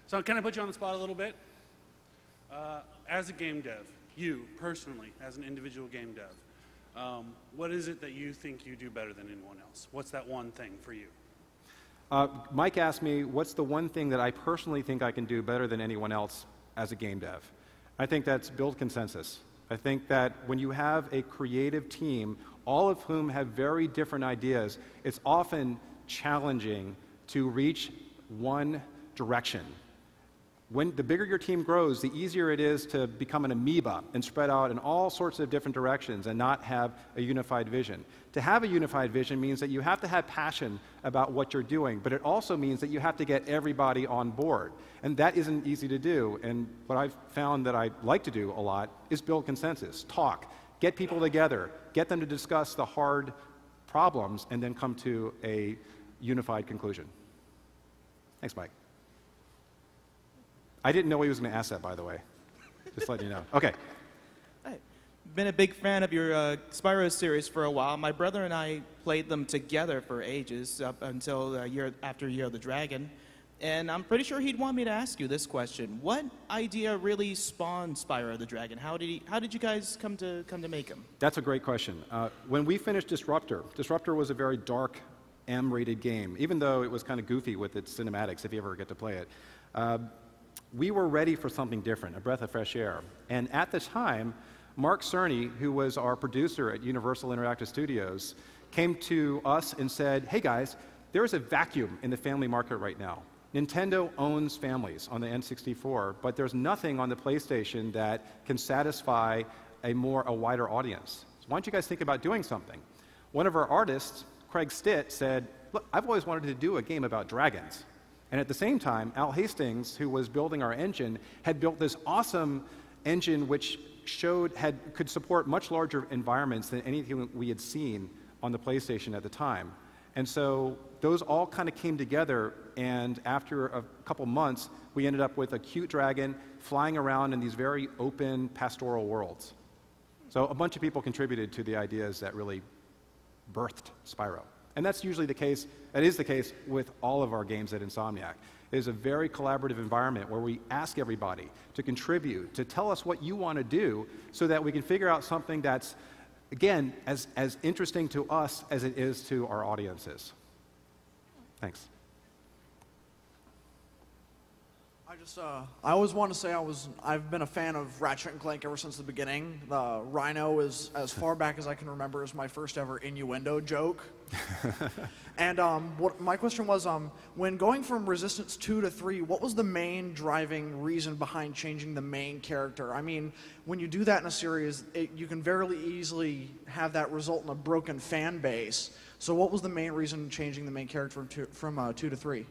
So can I put you on the spot a little bit? As a game dev, you personally, as an individual game dev, what is it that you think you do better than anyone else? What's that one thing for you? Mike asked me, what's the one thing that I personally think I can do better than anyone else as a game dev? I think that's build consensus. I think that when you have a creative team, all of whom have very different ideas, it's often challenging to reach one direction. When the bigger your team grows, the easier it is to become an amoeba and spread out in all sorts of different directions and not have a unified vision. To have a unified vision means that you have to have passion about what you're doing, but it also means that you have to get everybody on board. And that isn't easy to do. And what I've found that I like to do a lot is build consensus, talk, get people together, get them to discuss the hard problems, and then come to a unified conclusion. Thanks, Mike. I didn't know he was going to ask that, by the way. Just letting you know. Okay. I've been a big fan of your Spyro series for a while. My brother and I played them together for ages, up until after Year of the Dragon. And I'm pretty sure he'd want me to ask you this question. What idea really spawned Spyro the Dragon? How did you guys come to make him? That's a great question. When we finished Disruptor was a very dark, M-rated game, even though it was kind of goofy with its cinematics, if you ever get to play it. We were ready for something different, a breath of fresh air. And at the time, Mark Cerny, who was our producer at Universal Interactive Studios, came to us and said, hey guys, there is a vacuum in the family market right now. Nintendo owns families on the N64, but there's nothing on the PlayStation that can satisfy a wider audience. So why don't you guys think about doing something? One of our artists, Craig Stitt, said, look, I've always wanted to do a game about dragons. And at the same time, Al Hastings, who was building our engine, had built this awesome engine which could support much larger environments than anything we had seen on the PlayStation at the time. And so those all kind of came together, and after a couple months, we ended up with a cute dragon flying around in these very open pastoral worlds. So a bunch of people contributed to the ideas that really birthed Spyro. And that's usually the case, that is the case with all of our games at Insomniac. It is a very collaborative environment where we ask everybody to contribute, to tell us what you want to do so that we can figure out something that's, again, as interesting to us as it is to our audiences. Thanks. I always want to say I've been a fan of Ratchet & Clank ever since the beginning. Rhino is, as far back as I can remember, is my first ever innuendo joke. And my question was, when going from Resistance 2 to 3, what was the main driving reason behind changing the main character? I mean, when you do that in a series, you can very easily have that result in a broken fan base. So what was the main reason changing the main character from 2 to 3?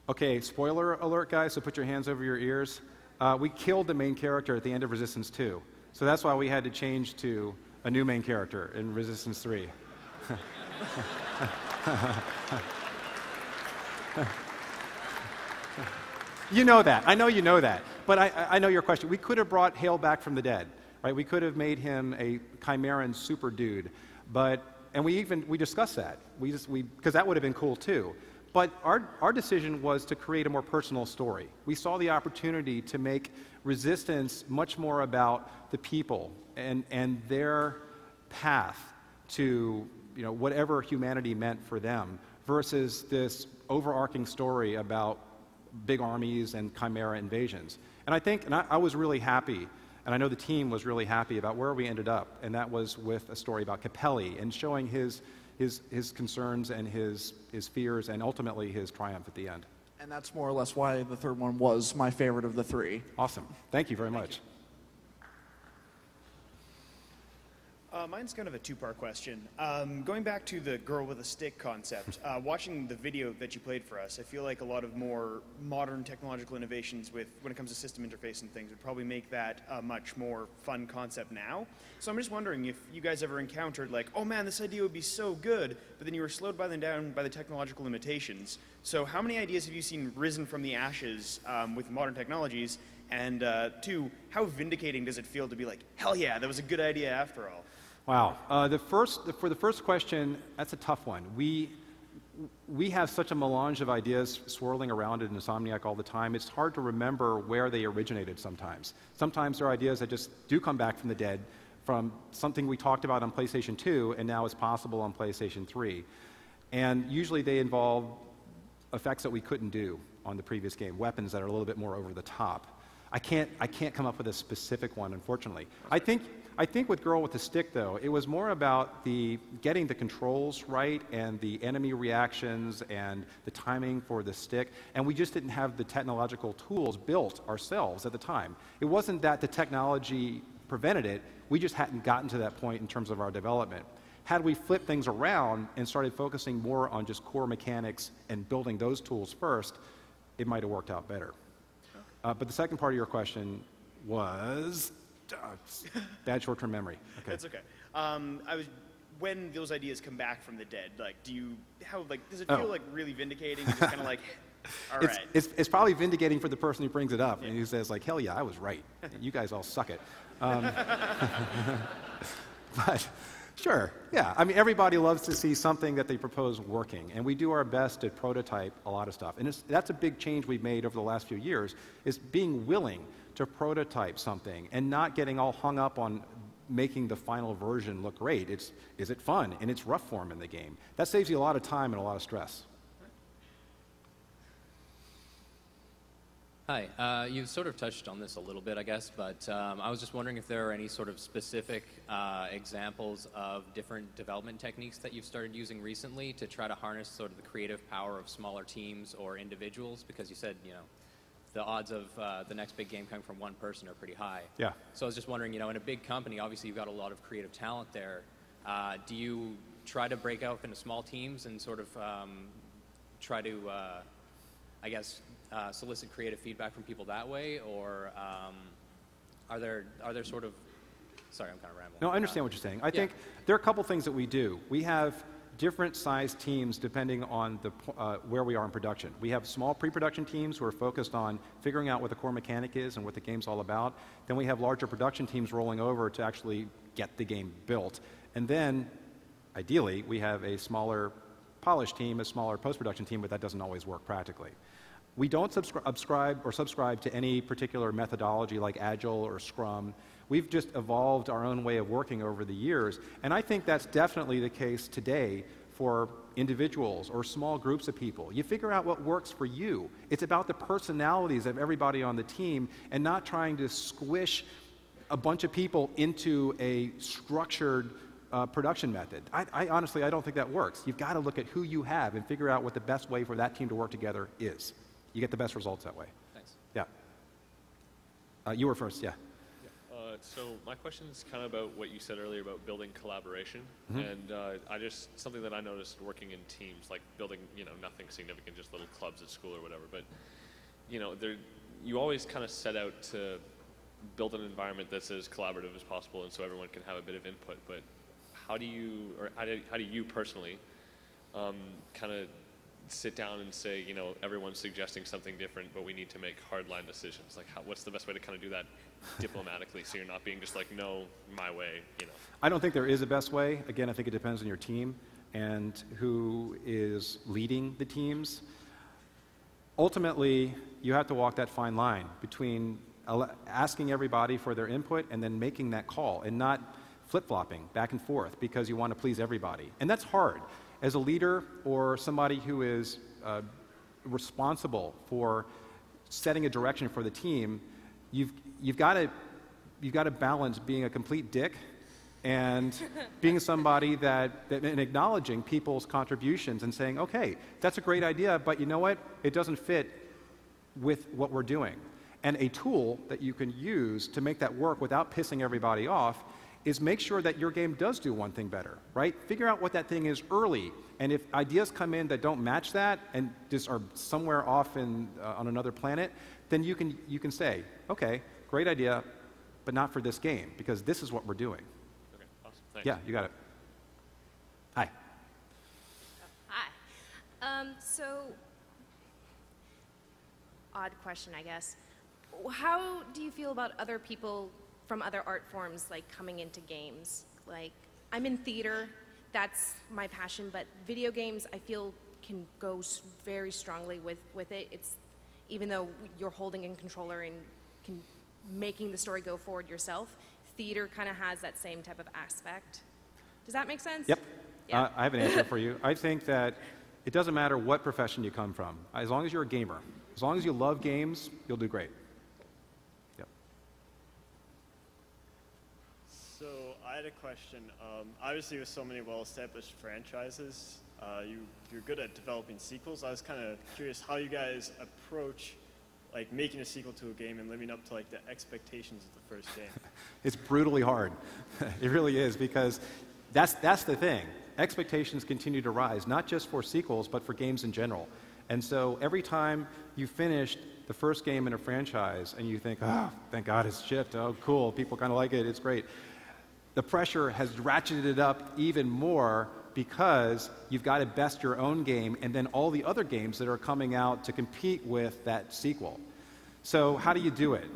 Okay, spoiler alert, guys, so put your hands over your ears. We killed the main character at the end of Resistance 2. So that's why we had to change to a new main character in Resistance 3. You know that. I know you know that. But I know your question. We could have brought Hale back from the dead, right? We could have made him a Chimeran super dude. And we discussed that. Because that would have been cool too. But our decision was to create a more personal story. We saw the opportunity to make Resistance much more about the people and their path to whatever humanity meant for them, versus this overarching story about big armies and chimera invasions. And I was really happy, and I know the team was really happy about where we ended up, and that was with a story about Capelli and showing his concerns and his fears and ultimately his triumph at the end. And that's more or less why the third one was my favorite of the three. Awesome. Thank you very much. Mine's kind of a two-part question. Going back to the girl with a stick concept, watching the video that you played for us, I feel like a lot of more modern technological innovations when it comes to system interface and things would probably make that a much more fun concept now. So I'm just wondering if you guys ever encountered like, oh man, this idea would be so good, but then you were slowed down by the technological limitations. So how many ideas have you seen risen from the ashes with modern technologies? And two, how vindicating does it feel to be like, hell yeah, that was a good idea after all? Wow. For the first question, that's a tough one. We have such a melange of ideas swirling around at Insomniac all the time. It's hard to remember where they originated sometimes. Sometimes there are ideas that just do come back from the dead, from something we talked about on PlayStation 2 and now is possible on PlayStation 3. And usually they involve effects that we couldn't do on the previous game, weapons that are a little bit more over the top. I can't come up with a specific one, unfortunately. I think with Girl with the Stick, though, it was more about getting the controls right and the enemy reactions and the timing for the stick, and we just didn't have the technological tools built ourselves at the time. It wasn't that the technology prevented it, we just hadn't gotten to that point in terms of our development. Had we flipped things around and started focusing more on just core mechanics and building those tools first, it might have worked out better. But the second part of your question was... bad short-term memory. Okay. That's okay. When those ideas come back from the dead, does it feel like really vindicating? Just kind of like, all right. It's probably vindicating for the person who brings it up and who says like, hell yeah, I was right. You guys all suck it. But sure, yeah. I mean, everybody loves to see something that they propose working, and we do our best to prototype a lot of stuff. And that's a big change we've made over the last few years, is being willing to prototype something and not getting all hung up on making the final version look great. Is it fun in its rough form in the game? That saves you a lot of time and a lot of stress. Hi, you've sort of touched on this a little bit, I guess, but I was just wondering if there are any sort of specific examples of different development techniques that you've started using recently to try to harness sort of the creative power of smaller teams or individuals, because you said, the odds of the next big game coming from one person are pretty high. Yeah. So I was just wondering, in a big company, obviously you've got a lot of creative talent there. Do you try to break out into small teams and sort of try to, solicit creative feedback from people that way, or are there sort of? Sorry, I'm kind of rambling. No, I understand what you're saying. I think there are a couple things that we do. We have different sized teams depending on where we are in production. We have small pre-production teams who are focused on figuring out what the core mechanic is and what the game's all about. Then we have larger production teams rolling over to actually get the game built. And then, ideally, we have a smaller polish team, a smaller post-production team, but that doesn't always work practically. We don't subscribe to any particular methodology like Agile or Scrum. We've just evolved our own way of working over the years, and I think that's definitely the case today for individuals or small groups of people. You figure out what works for you. It's about the personalities of everybody on the team and not trying to squish a bunch of people into a structured production method. I honestly, I don't think that works. You've got to look at who you have and figure out what the best way for that team to work together is. You get the best results that way. Thanks. Yeah. You were first, yeah. So my question is kind of about what you said earlier about building collaboration, and something that I noticed working in teams, like building, nothing significant, just little clubs at school or whatever. But you always kind of set out to build an environment that's as collaborative as possible, and so everyone can have a bit of input. But how do you personally kind of sit down and say, everyone's suggesting something different, but we need to make hardline decisions? Like, what's the best way to kind of do that diplomatically, so you're not being just like, no, my way, I don't think there is a best way. Again, I think it depends on your team and who is leading the teams. Ultimately, you have to walk that fine line between asking everybody for their input and then making that call, and not flip-flopping back and forth because you want to please everybody. And that's hard. As a leader or somebody who is responsible for setting a direction for the team, you've got to balance being a complete dick and being somebody and acknowledging people's contributions and saying, okay, that's a great idea, but you know what? It doesn't fit with what we're doing. And a tool that you can use to make that work without pissing everybody off is make sure that your game does do one thing better, right? Figure out what that thing is early, and if ideas come in that don't match that and just are somewhere off on another planet, then you can say, okay, great idea, but not for this game, because this is what we're doing. Okay, awesome. Thanks. Yeah, you got it. Hi. Hi. So, odd question, I guess. How do you feel about other people from other art forms, like, coming into games? Like, I'm in theater, that's my passion, but video games, I feel, can go very strongly with it. It's, even though you're holding a controller and making the story go forward yourself, theater kind of has that same type of aspect. Does that make sense? Yep. Yeah. I have an answer for you. I think that it doesn't matter what profession you come from. As long as you're a gamer, as long as you love games, you'll do great. Yep. So I had a question. Obviously, with so many well-established franchises, you're good at developing sequels. I was kind of curious how you guys approach like making a sequel to a game and living up to like the expectations of the first game. It's brutally hard. It really is, because that's the thing. Expectations continue to rise, not just for sequels, but for games in general. And so every time you finished the first game in a franchise and you think, oh, thank God it's shipped, oh, cool, people kind of like it, it's great. The pressure has ratcheted up even more because you've got to best your own game and then all the other games that are coming out to compete with that sequel. So how do you do it?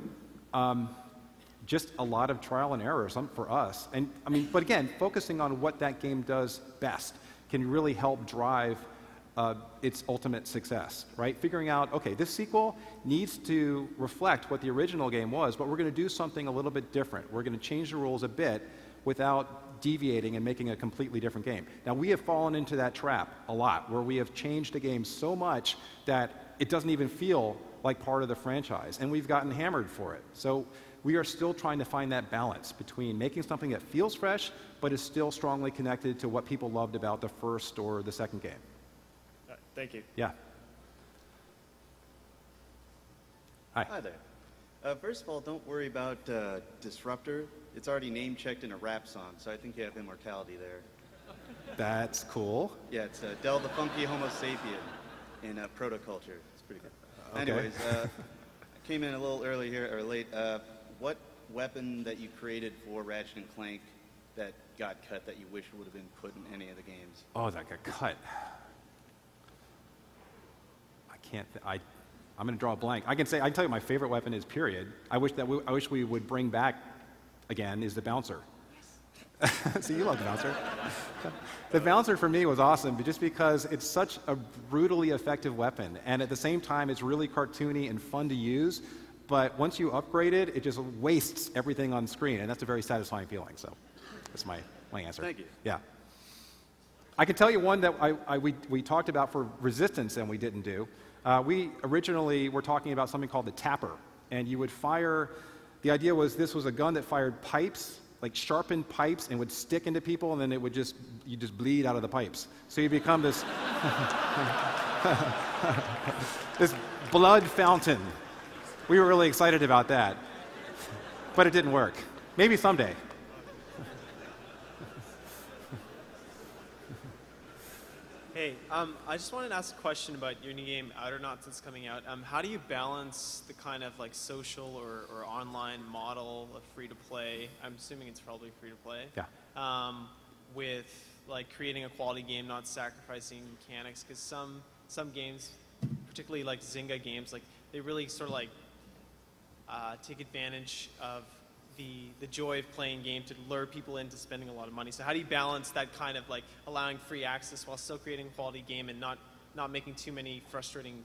Just a lot of trial and error for us. And I mean, but again, focusing on what that game does best can really help drive its ultimate success, right? Figuring out, okay, this sequel needs to reflect what the original game was, but we're going to do something a little bit different. We're going to change the rules a bit without deviating and making a completely different game. Now, we have fallen into that trap a lot, where we have changed a game so much that it doesn't even feel like part of the franchise, and we've gotten hammered for it. So we are still trying to find that balance between making something that feels fresh, but is still strongly connected to what people loved about the first or the second game. Thank you. Yeah. Hi. Hi there. First of all, don't worry about Disruptor. It's already name-checked in a rap song, so I think you have immortality there. That's cool. Yeah, it's Del the Funky Homo Sapien in Protoculture. It's pretty good. Okay. Anyways, I came in a little early here, or late. What weapon that you created for Ratchet and Clank that got cut that you wish would have been put in any of the games? Oh, that got cut. I'm going to draw a blank. I can tell you my favorite weapon is period. I wish we would bring back again is the bouncer. Yes. See, you love the bouncer. The bouncer for me was awesome, but just because it's such a brutally effective weapon, and at the same time it's really cartoony and fun to use. But once you upgrade it, it just wastes everything on screen, and that's a very satisfying feeling. So that's my answer. Thank you. Yeah. I can tell you one that we talked about for Resistance and we didn't do. We originally were talking about something called the Tapper, and you would fire, the idea was this was a gun that fired pipes, like sharpened pipes, and would stick into people, and then it would you just bleed out of the pipes. So you become this, this blood fountain. We were really excited about that, but it didn't work. Maybe someday. Hey, I just wanted to ask a question about your new game, Outernauts, that's coming out. How do you balance the kind of like social or online model of free-to-play? I'm assuming it's probably free-to-play. Yeah. With like creating a quality game, not sacrificing mechanics, because some games, particularly like Zynga games, like they really sort of like take advantage of the joy of playing game to lure people into spending a lot of money. So how do you balance that kind of like allowing free access while still creating a quality game and not making too many frustrating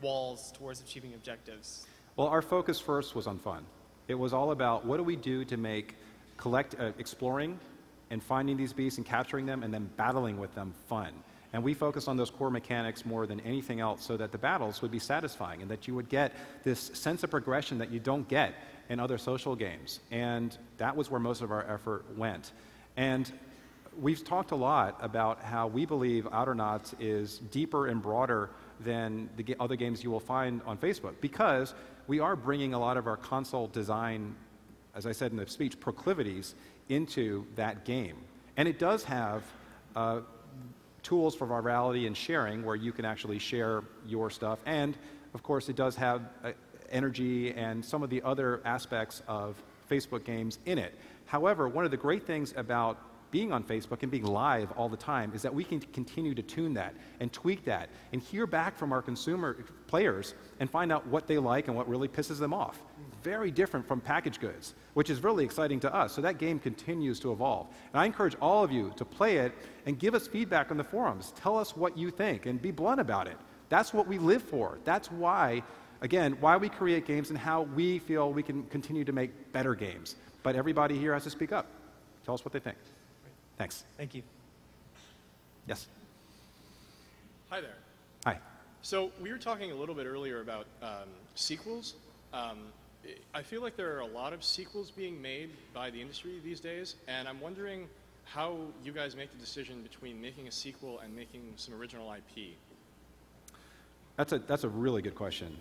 walls towards achieving objectives? Well, our focus first was on fun. It was all about what do we do to make exploring and finding these beasts and capturing them and then battling with them fun. And we focus on those core mechanics more than anything else so that the battles would be satisfying and that you would get this sense of progression that you don't get in other social games. And that was where most of our effort went. And we've talked a lot about how we believe Outernauts is deeper and broader than the other games you will find on Facebook, because we are bringing a lot of our console design, as I said in the speech, proclivities into that game. And it does have tools for virality and sharing where you can actually share your stuff. And, of course, it does have energy and some of the other aspects of Facebook games in it. However, one of the great things about being on Facebook and being live all the time is that we can continue to tune that and tweak that and hear back from our consumer players and find out what they like and what really pisses them off. Very different from packaged goods, which is really exciting to us. So that game continues to evolve. And I encourage all of you to play it and give us feedback on the forums. Tell us what you think and be blunt about it. That's what we live for. That's why, again, why we create games and how we feel we can continue to make better games. But everybody here has to speak up. Tell us what they think. Thanks. Thank you. Yes. Hi there. Hi. So we were talking a little bit earlier about sequels. I feel like there are a lot of sequels being made by the industry these days, and I'm wondering how you guys make the decision between making a sequel and making some original IP. That's a really good question.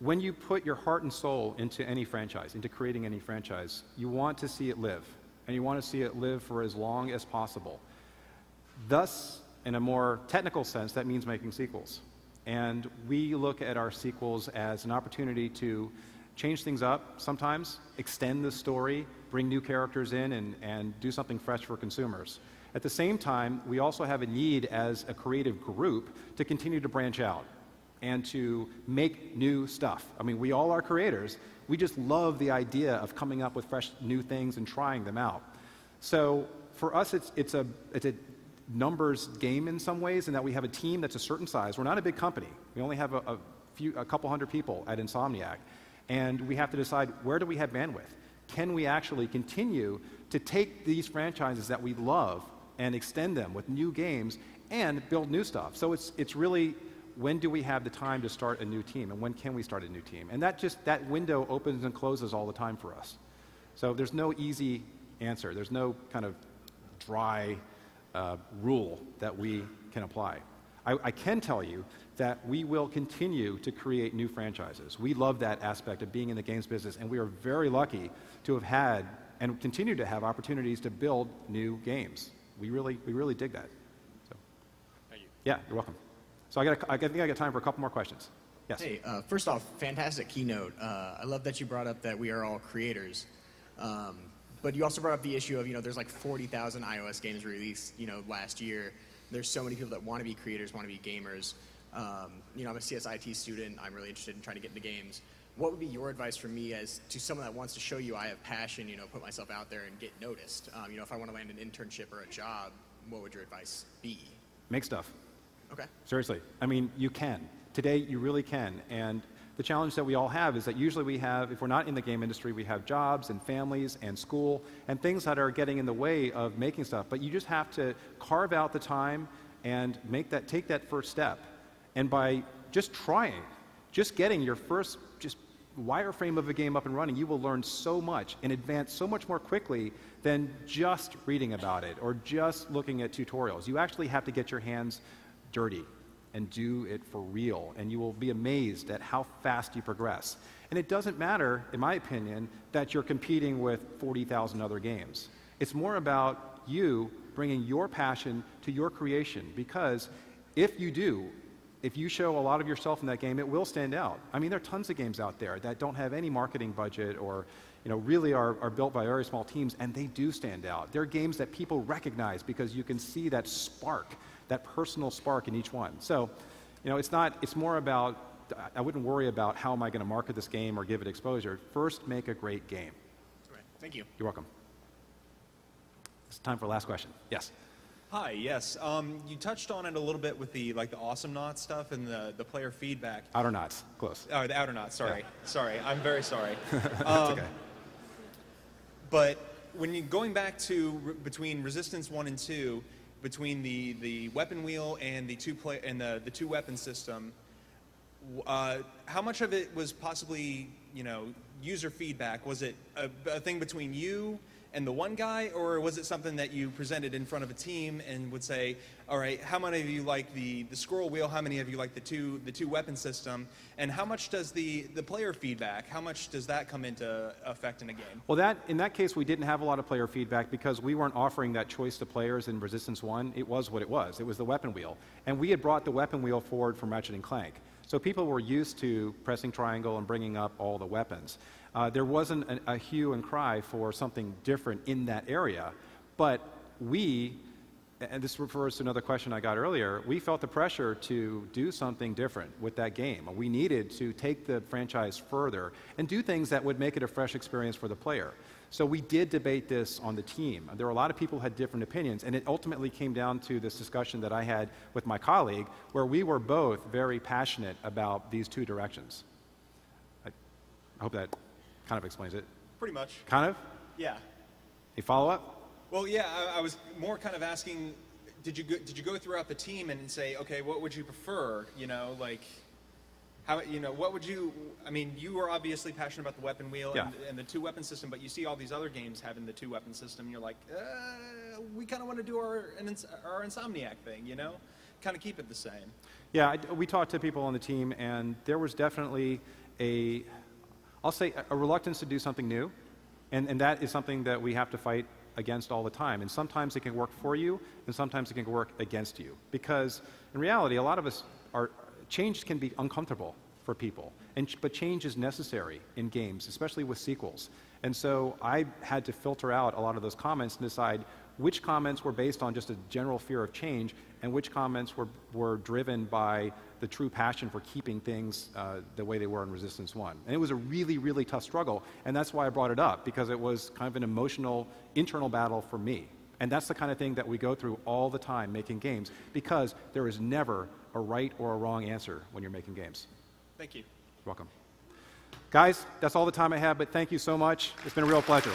When you put your heart and soul into any franchise, into creating any franchise, you want to see it live, and you want to see it live for as long as possible. Thus, in a more technical sense, that means making sequels. And we look at our sequels as an opportunity to change things up sometimes, extend the story, bring new characters in, and do something fresh for consumers. At the same time, we also have a need as a creative group to continue to branch out and to make new stuff. I mean, we all are creators. We just love the idea of coming up with fresh new things and trying them out. So for us, it's a numbers game in some ways, in that we have a team that's a certain size. We're not a big company. We only have a couple hundred people at Insomniac. And we have to decide, where do we have bandwidth? Can we actually continue to take these franchises that we love and extend them with new games and build new stuff? So it's really, when do we have the time to start a new team, and when can we start a new team? And that window opens and closes all the time for us. So there's no easy answer. There's no kind of dry rule that we can apply. I can tell you that we will continue to create new franchises. We love that aspect of being in the games business, and we are very lucky to have had and continue to have opportunities to build new games. We really dig that. So, thank you. Yeah, you're welcome. So I think I got time for a couple more questions. Yes. Hey, first off, fantastic keynote. I love that you brought up that we are all creators. But you also brought up the issue of, there's like 40,000 iOS games released, last year. There's so many people that want to be creators, want to be gamers. I'm a CSIT student. I'm really interested in trying to get into games. What would be your advice for me as to someone that wants to show you I have passion, put myself out there and get noticed? If I want to land an internship or a job, what would your advice be? Make stuff. Okay. Seriously. I mean, you can. Today, you really can. And the challenge that we all have is that usually we have, if we're not in the game industry, we have jobs and families and school and things that are getting in the way of making stuff. But you just have to carve out the time and take that first step. And by just trying, just getting your first wireframe of a game up and running, you will learn so much and advance so much more quickly than just reading about it or just looking at tutorials. You actually have to get your hands dirty and do it for real, and you will be amazed at how fast you progress. And it doesn't matter, in my opinion, that you're competing with 40,000 other games. It's more about you bringing your passion to your creation, because if you show a lot of yourself in that game, it will stand out. I mean, there are tons of games out there that don't have any marketing budget or really are built by very small teams, and they do stand out. They're games that people recognize because you can see that spark, that personal spark in each one. So, it's more about, I wouldn't worry about how am I going to market this game or give it exposure. First, make a great game. All right. Thank you. You're welcome. It's time for the last question. Yes. Hi, yes. You touched on it a little bit with the Awesome Knots stuff and the player feedback. Outernauts, close. Oh, the Outernauts, sorry. Yeah. Sorry, I'm very sorry. That's okay. But when you going back to between Resistance 1 and 2, between the weapon wheel and the two weapon system, how much of it was possibly, you know, user feedback? Was it a thing between you and the one guy, or was it something that you presented in front of a team and would say, all right, how many of you like the scroll wheel, how many of you like the two weapon system, and how much does the player feedback, how much does that come into effect in a game? Well, in that case, we didn't have a lot of player feedback because we weren't offering that choice to players in Resistance 1. It was what it was. It was the weapon wheel. And we had brought the weapon wheel forward from Ratchet & Clank. So people were used to pressing triangle and bringing up all the weapons. There wasn't a hue and cry for something different in that area, but we, and this refers to another question I got earlier, we felt the pressure to do something different with that game. We needed to take the franchise further and do things that would make it a fresh experience for the player. So we did debate this on the team. There were a lot of people who had different opinions, and it ultimately came down to this discussion that I had with my colleague, where we were both very passionate about these two directions. I hope that kind of explains it. Pretty much. Kind of? Yeah. A follow-up? Well, yeah, I was more kind of asking, did you go throughout the team and say, okay, what would you prefer? You know, like, how, you know, what would you, I mean, you were obviously passionate about the weapon wheel and the two weapon system, but you see all these other games having the two weapon system, and you're like, we kind of want to do our Insomniac thing, you know? Kind of keep it the same. Yeah, we talked to people on the team, and there was definitely I'll say a reluctance to do something new, and that is something that we have to fight against all the time. And sometimes it can work for you, and sometimes it can work against you. Because in reality, a lot of us change can be uncomfortable for people, but change is necessary in games, especially with sequels. And so I had to filter out a lot of those comments and decide which comments were based on just a general fear of change, and which comments were driven by the true passion for keeping things the way they were in Resistance 1. And it was a really, really tough struggle, and that's why I brought it up, because it was kind of an emotional, internal battle for me. And that's the kind of thing that we go through all the time making games, because there is never a right or a wrong answer when you're making games. Thank you. You're welcome. Guys, that's all the time I have, but thank you so much. It's been a real pleasure.